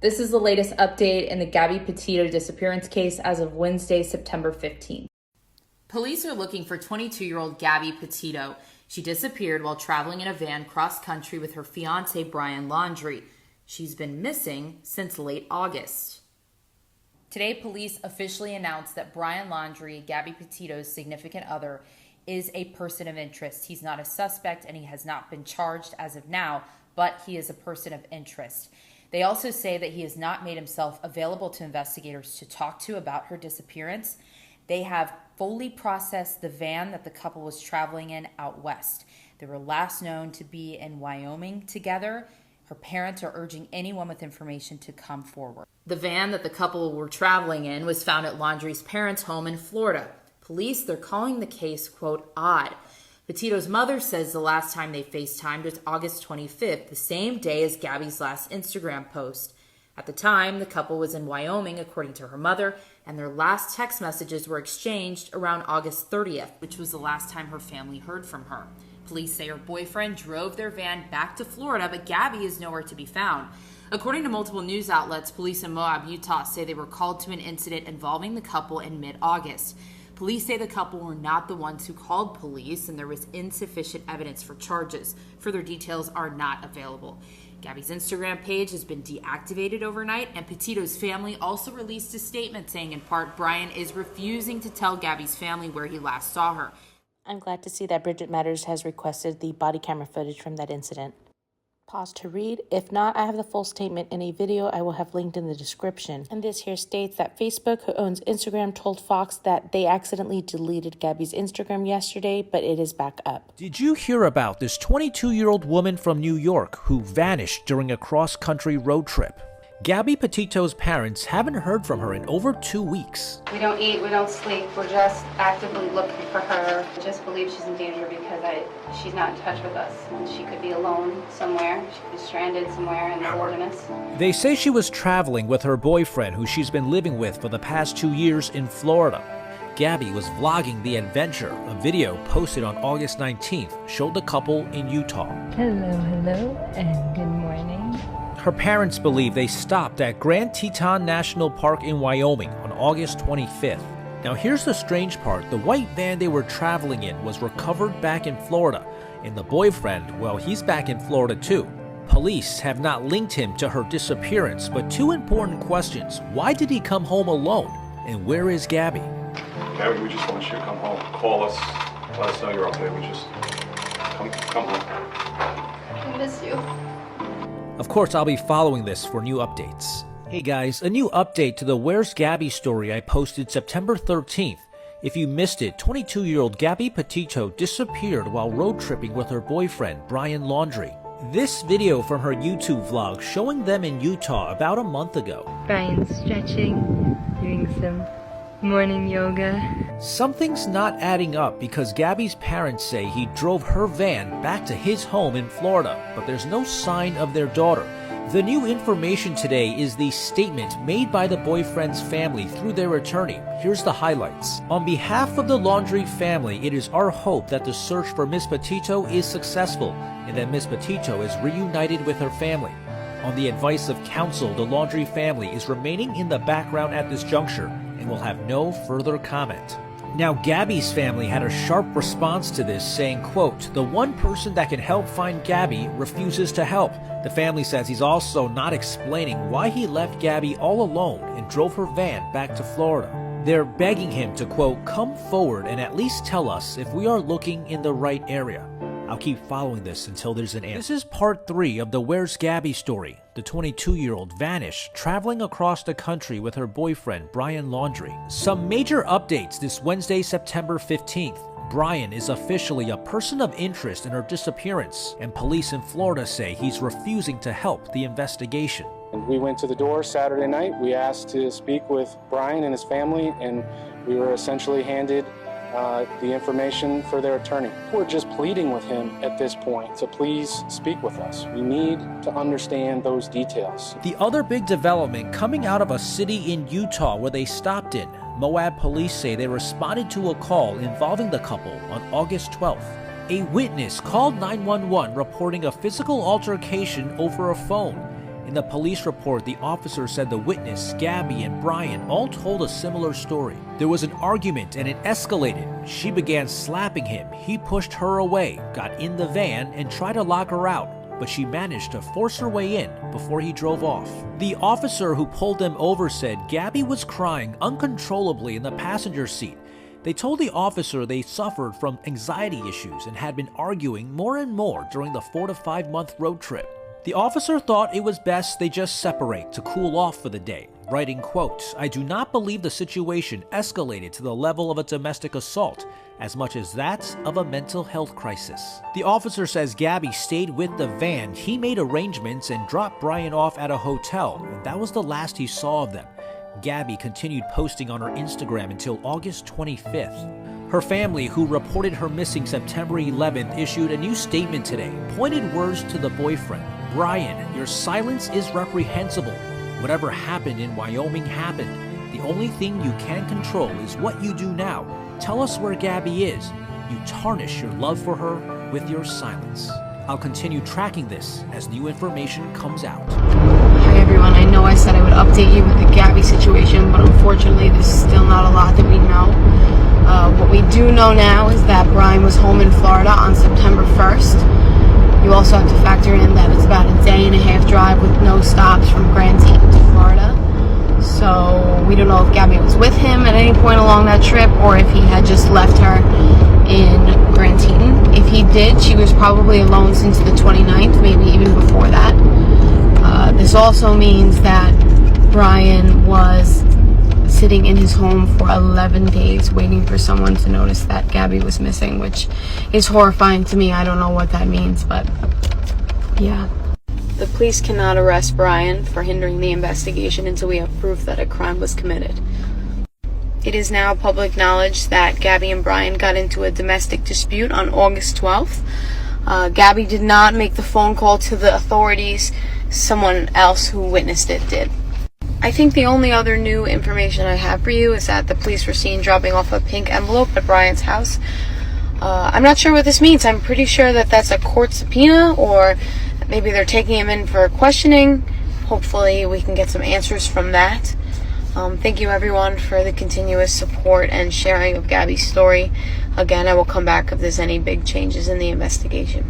This is the latest update in the Gabby Petito disappearance case as of Wednesday, September 15th. Police are looking for 22-year-old Gabby Petito. She disappeared while traveling in a van cross-country with her fiancé, Brian Laundrie. She's been missing since late August. Today, police officially announced that Brian Laundrie, Gabby Petito's significant other, is a person of interest. He's not a suspect and he has not been charged as of now, but he is a person of interest. They also say that he has not made himself available to investigators to talk to about her disappearance. They have fully processed the van that the couple was traveling in out west. They were last known to be in Wyoming together. Her parents are urging anyone with information to come forward. The van that the couple were traveling in was found at Laundrie's parents' home in Florida. Police, they're calling the case, quote, odd. Petito's mother says the last time they FaceTimed was August 25th, the same day as Gabby's last Instagram post. At the time, the couple was in Wyoming, according to her mother, and their last text messages were exchanged around August 30th, which was the last time her family heard from her. Police say her boyfriend drove their van back to Florida, but Gabby is nowhere to be found. According to multiple news outlets, police in Moab, Utah say they were called to an incident involving the couple in mid-August. Police say the couple were not the ones who called police and there was insufficient evidence for charges. Further details are not available. Gabby's Instagram page has been deactivated overnight, and Petito's family also released a statement saying in part Brian is refusing to tell Gabby's family where he last saw her. I'm glad to see that Bridget Matters has requested the body camera footage from that incident. Pause to read. If not, I have the full statement in a video I will have linked in the description. And this here states that Facebook, who owns Instagram, told Fox that they accidentally deleted Gabby's Instagram yesterday, but it is back up. Did you hear about this 22-year-old woman from New York who vanished during a cross-country road trip? Gabby Petito's parents haven't heard from her in over 2 weeks. We don't eat, we don't sleep, we're just actively looking for her. I just believe she's in danger because she's not in touch with us. And she could be alone somewhere. She could be stranded somewhere in the wilderness. They say she was traveling with her boyfriend, who she's been living with for the past 2 years in Florida. Gabby was vlogging the adventure. A video posted on August 19th showed the couple in Utah. Hello, and good morning. Her parents believe they stopped at Grand Teton National Park in Wyoming on August 25th. Now here's the strange part. The white van they were traveling in was recovered back in Florida, and the boyfriend, well, he's back in Florida too. Police have not linked him to her disappearance, but two important questions. Why did he come home alone? And where is Gabby? Gabby, we just want you to come home. Call us. Let us know you're okay. We just come home. I miss you. Of course, I'll be following this for new updates. Hey guys, a new update to the Where's Gabby story I posted September 13th. If you missed it, 22-year-old Gabby Petito disappeared while road tripping with her boyfriend, Brian Laundrie. This video from her YouTube vlog showing them in Utah about a month ago. Brian's stretching, doing some morning yoga. Something's not adding up because Gabby's parents say he drove her van back to his home in Florida, but there's no sign of their daughter. The new information today is the statement made by the boyfriend's family through their attorney. Here's the highlights. On behalf of the Laundrie family, it is our hope that the search for Miss Petito is successful and that Miss Petito is reunited with her family. On the advice of counsel, the Laundrie family is remaining in the background at this juncture and will have no further comment. Now, Gabby's family had a sharp response to this, saying, quote, "The one person that can help find Gabby refuses to help." The family says he's also not explaining why he left Gabby all alone and drove her van back to Florida. They're begging him to, quote, "come forward and at least tell us if we are looking in the right area." I'll keep following this until there's an answer. This is part 3 of the Where's Gabby story. The 22-year-old vanished, traveling across the country with her boyfriend, Brian Laundrie. Some major updates this Wednesday, September 15th. Brian is officially a person of interest in her disappearance, and police in Florida say he's refusing to help the investigation. We went to the door Saturday night. We asked to speak with Brian and his family, and we were essentially handed the information for their attorney. We're just pleading with him at this point to please speak with us. We need to understand those details. The other big development coming out of a city in Utah where they stopped in. Moab police say they responded to a call involving the couple on August 12th. A witness called 911 reporting a physical altercation over a phone. In the police report, the officer said the witness, Gabby and Brian, all told a similar story. There was an argument and it escalated. She began slapping him. He pushed her away, got in the van, and tried to lock her out, but she managed to force her way in before he drove off. The officer who pulled them over said Gabby was crying uncontrollably in the passenger seat. They told the officer they suffered from anxiety issues and had been arguing more and more during the 4 to 5 month road trip. The officer thought it was best they just separate to cool off for the day, writing, quote, "I do not believe the situation escalated to the level of a domestic assault as much as that of a mental health crisis." The officer says Gabby stayed with the van. He made arrangements and dropped Brian off at a hotel, and that was the last he saw of them. Gabby continued posting on her Instagram until August 25th. Her family, who reported her missing September 11th, issued a new statement today, pointed words to the boyfriend. "Brian, your silence is reprehensible. Whatever happened in Wyoming happened. The only thing you can control is what you do now. Tell us where Gabby is. You tarnish your love for her with your silence." I'll continue tracking this as new information comes out. Hi everyone, I know I said I would update you with the Gabby situation, but unfortunately there's still not a lot that we know. What we do know now is that Brian was home in Florida on September 1st. You also have to factor in that it's about a day and a half drive with no stops from Grand Teton to Florida. So we don't know if Gabby was with him at any point along that trip or if he had just left her in Grand Teton. If he did, she was probably alone since the 29th, maybe even before that. This also means that Brian was sitting in his home for 11 days waiting for someone to notice that Gabby was missing, which is horrifying to me. I don't know what that means, but yeah. The police cannot arrest Brian for hindering the investigation until we have proof that a crime was committed. It is now public knowledge that Gabby and Brian got into a domestic dispute on August 12th. Gabby did not make the phone call to the authorities. Someone else who witnessed it did. I think the only other new information I have for you is that the police were seen dropping off a pink envelope at Brian's house. I'm not sure what this means. I'm pretty sure that that's a court subpoena, or maybe they're taking him in for questioning. Hopefully we can get some answers from that. Thank you everyone for the continuous support and sharing of Gabby's story. Again, I will come back if there's any big changes in the investigation.